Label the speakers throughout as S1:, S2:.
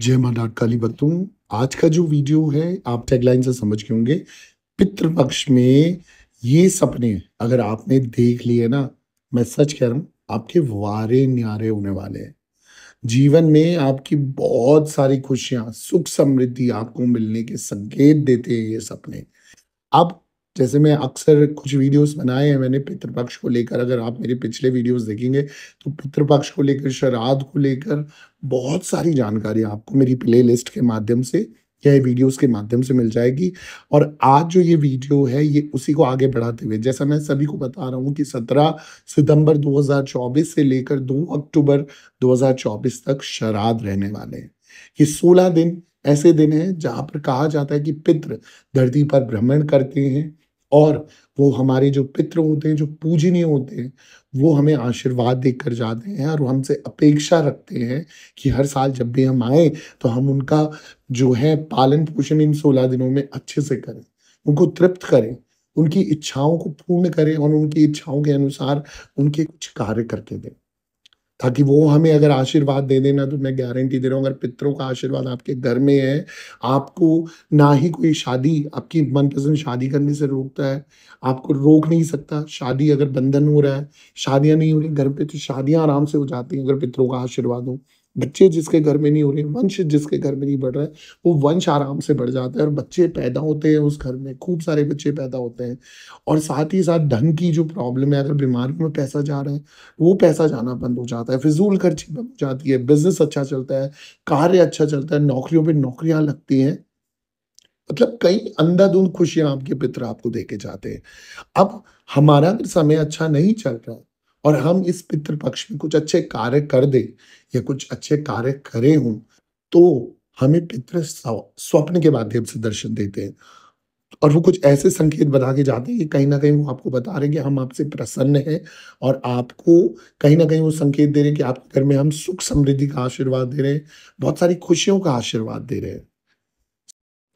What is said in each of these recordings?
S1: जय मां नाटकाली बतूं। आज का जो वीडियो है आप टैगलाइन से समझ गए होंगे। पितृपक्ष में ये सपने अगर आपने देख लिए ना, मैं सच कह रहा हूँ आपके वारे न्यारे होने वाले हैं। जीवन में आपकी बहुत सारी खुशियाँ, सुख समृद्धि आपको मिलने के संकेत देते हैं ये सपने। अब जैसे मैं अक्सर कुछ वीडियोस बनाए हैं मैंने पितृपक्ष को लेकर, अगर आप मेरे पिछले वीडियोस देखेंगे तो पितृपक्ष को लेकर, श्राद्ध को लेकर बहुत सारी जानकारी आपको मेरी प्लेलिस्ट के माध्यम से या वीडियोस के माध्यम से मिल जाएगी। और आज जो ये वीडियो है ये उसी को आगे बढ़ाते हुए, जैसा मैं सभी को बता रहा हूँ कि 17 सितंबर 2024 से लेकर 2 अक्टूबर 2024 तक श्राद्ध रहने वाले हैं। ये 16 दिन ऐसे दिन हैं जहाँ पर कहा जाता है कि पितृ धरती पर भ्रमण करते हैं और वो हमारे जो पितृ होते हैं, जो पूजनीय होते हैं, वो हमें आशीर्वाद देकर जाते हैं और वो हमसे अपेक्षा रखते हैं कि हर साल जब भी हम आएँ, तो हम उनका जो है पालन-पोषण इन 16 दिनों में अच्छे से करें, उनको तृप्त करें, उनकी इच्छाओं को पूर्ण करें और उनकी इच्छाओं के अनुसार उनके कुछ कार्य करके दें। ताकि वो हमें अगर आशीर्वाद दे देना, तो मैं गारंटी दे रहा हूँ अगर पितरों का आशीर्वाद आपके घर में है, आपको ना ही कोई शादी आपकी मनपसंद शादी करने से रोकता है, आपको रोक नहीं सकता। शादी अगर बंधन हो रहा है, शादियाँ नहीं हो रही घर पे, तो शादियाँ आराम से हो जाती हैं अगर पितरों का आशीर्वाद हो। बच्चे जिसके घर में नहीं हो रहे, वंश जिसके घर में नहीं बढ़ रहा है, वो वंश आराम से बढ़ जाता है और बच्चे पैदा होते हैं उस घर में, खूब सारे बच्चे पैदा होते हैं। और साथ ही साथ धन की जो प्रॉब्लम है, अगर बीमारियों में पैसा जा रहा है, वो पैसा जाना बंद हो जाता है, फिज़ूल खर्ची बंद हो जाती है, बिज़नेस अच्छा चलता है, कार्य अच्छा चलता है, नौकरियों पे नौकरियाँ लगती हैं। मतलब कई अंधाधुंध खुशियाँ आपके पितर आपको देके जाते हैं। अब हमारा अगर समय अच्छा नहीं चल रहा है और हम इस पितृ पक्ष में कुछ अच्छे कार्य कर दें या कुछ अच्छे कार्य करे हों, तो हमें पितृ स्वप्न के माध्यम से दर्शन देते हैं। और वो कुछ ऐसे संकेत बता के जाते हैं कि कहीं न कहीं वो आपको बता रहे हैं कि हम आपसे प्रसन्न हैं और आपको कहीं न कहीं वो संकेत दे रहे हैं कि आपके घर में हम सुख समृद्धि का आशीर्वाद दे रहे हैं, बहुत सारी खुशियों का आशीर्वाद दे रहे हैं।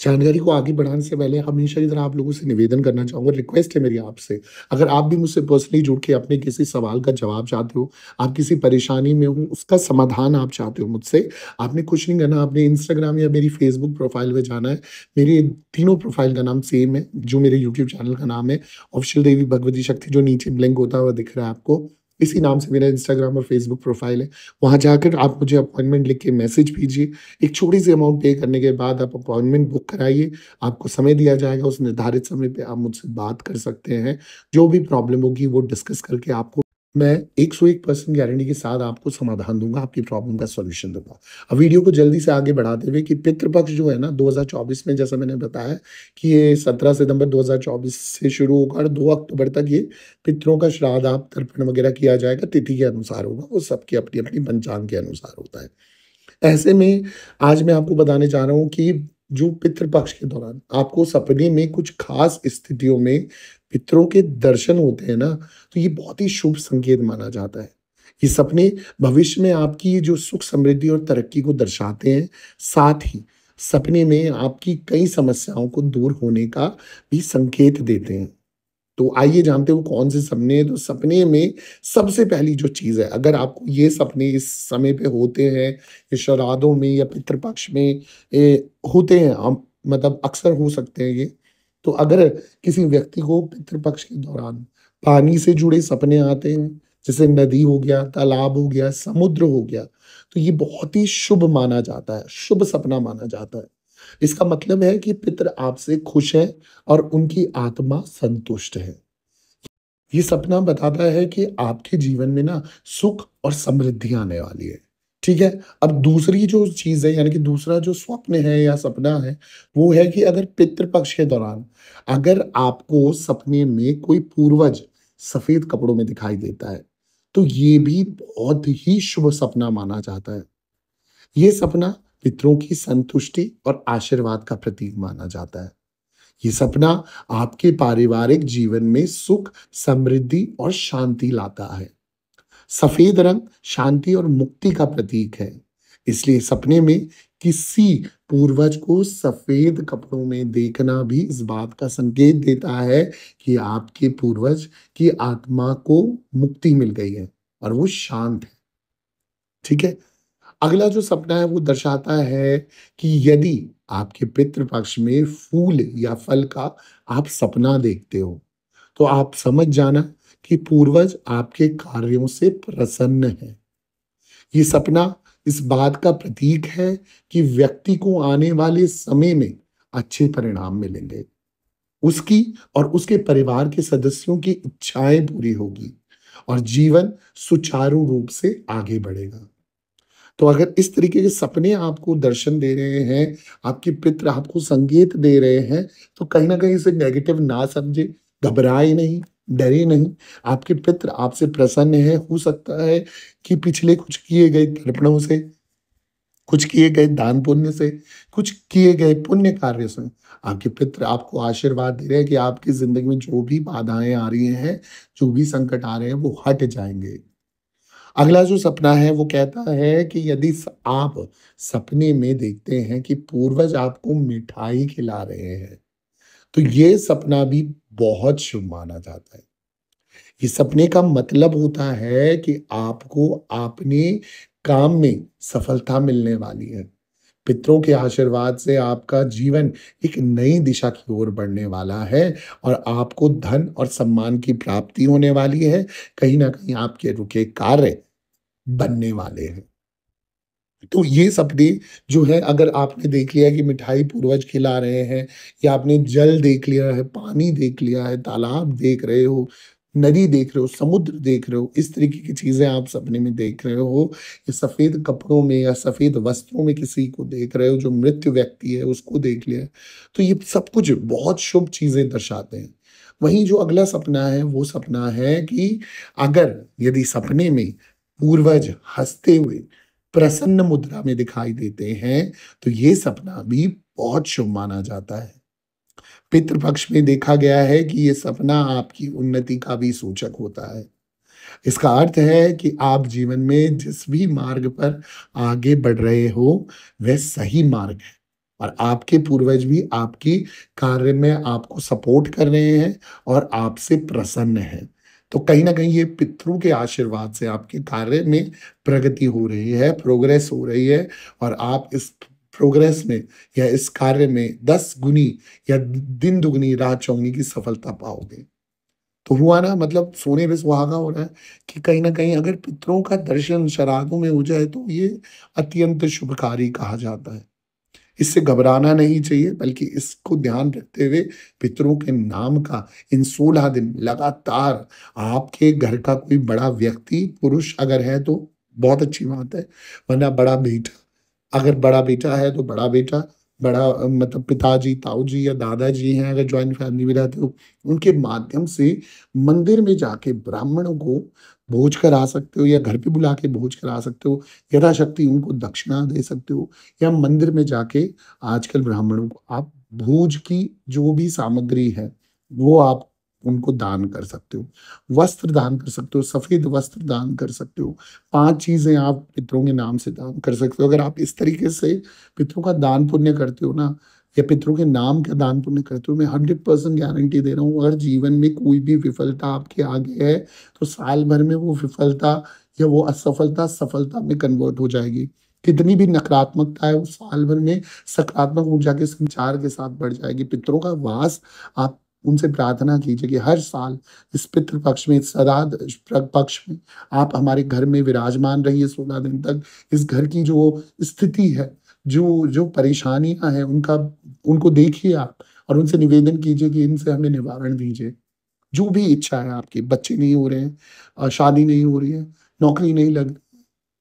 S1: जानकारी को आगे बढ़ाने से पहले हमेशा की तरह आप लोगों से निवेदन करना चाहूँगा, रिक्वेस्ट है मेरी आपसे, अगर आप भी मुझसे पर्सनली जुड़ के अपने किसी सवाल का जवाब चाहते हो, आप किसी परेशानी में हो, उसका समाधान आप चाहते हो मुझसे, आपने कुछ नहीं करना, आपने इंस्टाग्राम या मेरी फेसबुक प्रोफाइल पे जाना है। मेरी तीनों प्रोफाइल का नाम सेम है, जो मेरे यूट्यूब चैनल का नाम है, ऑफिशियल देवी भगवती शक्ति, जो नीचे ब्लिंक होता हुआ दिख रहा है आपको, इसी नाम से मेरा इंस्टाग्राम और फेसबुक प्रोफाइल है। वहाँ जाकर आप मुझे अपॉइंटमेंट लिख के मैसेज कीजिए। एक छोटी-सी अमाउंट पे करने के बाद आप अपॉइंटमेंट बुक कराइए, आपको समय दिया जाएगा, उस निर्धारित समय पे आप मुझसे बात कर सकते हैं। जो भी प्रॉब्लम होगी वो डिस्कस करके आपको मैं 101% गारंटी के साथ आपको समाधान दूँगा, आपकी प्रॉब्लम का सॉल्यूशन दूँगा। अब वीडियो को जल्दी से आगे बढ़ाते हुए कि पितृपक्ष जो है ना 2024 में, जैसा मैंने बताया कि ये 17 सितंबर 2024 से शुरू होगा और 2 अक्टूबर तक ये पितरों का श्राद्ध आप तर्पण वगैरह किया जाएगा, तिथि के अनुसार होगा, वो सबकी अपनी-अपनी पंचांग के अनुसार होता है। ऐसे में आज मैं आपको बताने जा रहा हूँ कि जो पितृ पक्ष के दौरान आपको सपने में कुछ खास स्थितियों में पितरों के दर्शन होते हैं ना, तो ये बहुत ही शुभ संकेत माना जाता है। ये सपने भविष्य में आपकी जो सुख समृद्धि और तरक्की को दर्शाते हैं, साथ ही सपने में आपकी कई समस्याओं को दूर होने का भी संकेत देते हैं। तो आइए जानते हो कौन से सपने हैं। तो सपने में सबसे पहली जो चीज़ है, अगर आपको ये सपने इस समय पे होते हैं, ये श्राद्धों में या पितृपक्ष में होते हैं, मतलब अक्सर हो सकते हैं ये। तो अगर किसी व्यक्ति को पितृपक्ष के दौरान पानी से जुड़े सपने आते हैं, जैसे नदी हो गया, तालाब हो गया, समुद्र हो गया, तो ये बहुत ही शुभ माना जाता है, शुभ सपना माना जाता है। इसका मतलब है कि पितृ आपसे खुश हैं और उनकी आत्मा संतुष्ट है। ये सपना बताता है कि आपके जीवन में ना सुख और समृद्धि आने वाली है। ठीक है? अब दूसरी जो चीज़ है, यानी कि दूसरा जो स्वप्न है या सपना है, वो है कि अगर पितृ पक्ष के दौरान अगर आपको सपने में कोई पूर्वज सफ़ेद कपड़ों में दिखाई देता है, तो ये भी बहुत ही शुभ सपना माना जाता है। ये सपना पितरों की संतुष्टि और आशीर्वाद का प्रतीक माना जाता है। ये सपना आपके पारिवारिक जीवन में सुख, समृद्धि और शांति लाता है। सफेद रंग शांति और मुक्ति का प्रतीक है। इसलिए सपने में किसी पूर्वज को सफेद कपड़ों में देखना भी इस बात का संकेत देता है कि आपके पूर्वज की आत्मा को मुक्ति मिल गई है और वो शांत है। ठीक है? अगला जो सपना है वो दर्शाता है कि यदि आपके पितृपक्ष में फूल या फल का आप सपना देखते हो, तो आप समझ जाना कि पूर्वज आपके कार्यों से प्रसन्न हैं। ये सपना इस बात का प्रतीक है कि व्यक्ति को आने वाले समय में अच्छे परिणाम मिलेंगे। उसकी और उसके परिवार के सदस्यों की इच्छाएं पूरी होगी और जीवन सुचारू रूप से आगे बढ़ेगा। तो अगर इस तरीके के सपने आपको दर्शन दे रहे हैं, आपके पितृ आपको संकेत दे रहे हैं, तो कहीं न कहीं इसे नेगेटिव ना समझें, घबराएँ नहीं, डरे नहीं। आपके पितृ आपसे प्रसन्न हैं, हो सकता है कि पिछले कुछ किए गए तर्पणों से, कुछ किए गए दान पुण्य से, कुछ किए गए पुण्य कार्य से आपके पितृ आपको आशीर्वाद दे रहे हैं कि आपकी ज़िंदगी में जो भी बाधाएँ आ रही हैं, जो भी संकट आ रहे हैं, वो हट जाएँगे। अगला जो सपना है वो कहता है कि यदि आप सपने में देखते हैं कि पूर्वज आपको मिठाई खिला रहे हैं, तो ये सपना भी बहुत शुभ माना जाता है। ये सपने का मतलब होता है कि आपको अपने काम में सफलता मिलने वाली है। पितरों के आशीर्वाद से आपका जीवन एक नई दिशा की ओर बढ़ने वाला है और आपको धन और सम्मान की प्राप्ति होने वाली है। कहीं न कहीं आपके रुके कार्य बनने वाले हैं। तो ये सपने जो है अगर आपने देख लिया कि मिठाई पूर्वज खिला रहे हैं या आपने जल देख लिया है, पानी देख लिया है, तालाब देख रहे हो, नदी देख रहे हो, समुद्र देख रहे हो, इस तरीके की चीज़ें आप सपने में देख रहे हो, या सफ़ेद कपड़ों में या सफ़ेद वस्त्रों में किसी को देख रहे हो जो मृत व्यक्ति है उसको देख लिया है, तो ये सब कुछ बहुत शुभ चीज़ें दर्शाते हैं। वहीं जो अगला सपना है वो सपना है कि अगर यदि सपने में पूर्वज हँसते हुए प्रसन्न मुद्रा में दिखाई देते हैं, तो ये सपना भी बहुत शुभ माना जाता है। पितृ पक्ष में देखा गया है कि ये सपना आपकी उन्नति का भी सूचक होता है। इसका अर्थ है कि आप जीवन में जिस भी मार्ग पर आगे बढ़ रहे हो, वह सही मार्ग है और आपके पूर्वज भी आपकी कार्य में आपको सपोर्ट कर रहे हैं और आपसे प्रसन्न हैं। तो कहीं न कहीं ये पितरों के आशीर्वाद से आपके कार्य में प्रगति हो रही है, प्रोग्रेस हो रही है और आप इस प्रोग्रेस में या इस कार्य में 10 गुनी या दिन दुगनी रात चौगुनी की सफलता पाओगे। तो हुआ ना, मतलब सोने पे सुहागा हो रहा है कि कहीं न कहीं अगर पितरों का दर्शन श्राद्धों में हो जाए तो ये अत्यंत शुभकारी कहा जाता है। इससे घबराना नहीं चाहिए बल्कि इसको ध्यान रखते हुए पितरों के नाम का इन 16 दिन लगातार आपके घर का कोई बड़ा व्यक्ति, पुरुष अगर है तो बहुत अच्छी बात है, वरना बड़ा बेटा, अगर बड़ा बेटा है तो बड़ा बेटा, बड़ा मतलब पिताजी, ताऊजी या दादाजी हैं अगर जॉइंट फैमिली में रहते हो, उनके माध्यम से मंदिर में जाके ब्राह्मणों को भोज करा सकते हो या घर पे बुला के भोज करा सकते हो। यथाशक्ति उनको दक्षिणा दे सकते हो या मंदिर में जाके आजकल ब्राह्मणों को आप भोज की जो भी सामग्री है, वो आप उनको दान कर सकते हो। वस्त्र दान कर सकते हो, सफ़ेद वस्त्र दान कर सकते हो। 5 चीज़ें आप पितरों के नाम से दान कर सकते हो। अगर आप इस तरीके से पितरों का दान पुण्य करते हो ना, या पितरों के नाम का दान पुण्य करते हो, मैं 100% गारंटी दे रहा हूँ, अगर जीवन में कोई भी विफलता आपके आगे है, तो साल भर में वो विफलता या वो असफलता सफलता में कन्वर्ट हो जाएगी। कितनी भी नकारात्मकता है, वो साल भर में सकारात्मक ऊर्जा के संचार के साथ बढ़ जाएगी। पितरों का वास आप उनसे प्रार्थना कीजिए कि हर साल इस पितृ पक्ष में, इस श्राद्ध पक्ष में आप हमारे घर में विराजमान रहिए 16 दिन तक। इस घर की जो स्थिति है, जो जो परेशानियाँ हैं, उनका उनको देखिए आप और उनसे निवेदन कीजिए कि इनसे हमें निवारण दीजिए। जो भी इच्छा है आपकी, बच्चे नहीं हो रहे हैं, शादी नहीं हो रही है, नौकरी नहीं लग रही,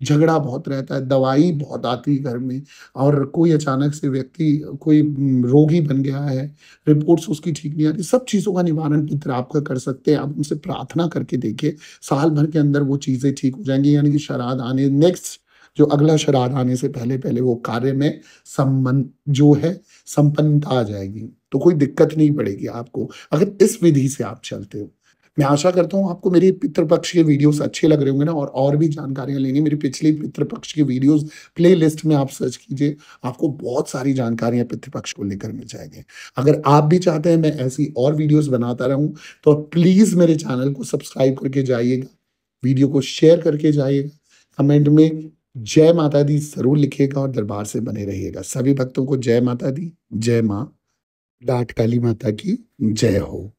S1: झगड़ा बहुत रहता है, दवाई बहुत आती है घर में और कोई अचानक से व्यक्ति कोई रोगी बन गया है, रिपोर्ट्स उसकी ठीक नहीं आ रही, सब चीज़ों का निवारण पितर आपका कर सकते हैं। आप उनसे प्रार्थना करके देखिए, साल भर के अंदर वो चीज़ें ठीक हो जाएँगी, यानी कि श्राद्ध आने नेक्स्ट जो अगला श्राद्ध आने से पहले-पहले वो कार्य में संबंध जो है संपन्नता आ जाएगी। तो कोई दिक्कत नहीं पड़ेगी आपको, अगर इस विधि से आप चलते हो। मैं आशा करता हूँ आपको मेरे पितृपक्ष के वीडियोस अच्छे लग रहे होंगे ना, और भी जानकारियाँ लेनी मेरी पिछली पितृपक्ष की वीडियोस प्लेलिस्ट में आप सर्च कीजिए, आपको बहुत सारी जानकारियाँ पितृपक्ष को लेकर मिल जाएँगी। अगर आप भी चाहते हैं मैं ऐसी और वीडियोस बनाता रहूँ, तो प्लीज़ मेरे चैनल को सब्सक्राइब करके जाइएगा, वीडियो को शेयर करके जाइएगा, कमेंट में जय माता दी ज़रूर लिखिएगा और दरबार से बने रहिएगा। सभी भक्तों को जय माता दी, जय माँ, डाँट काली माता की जय हो।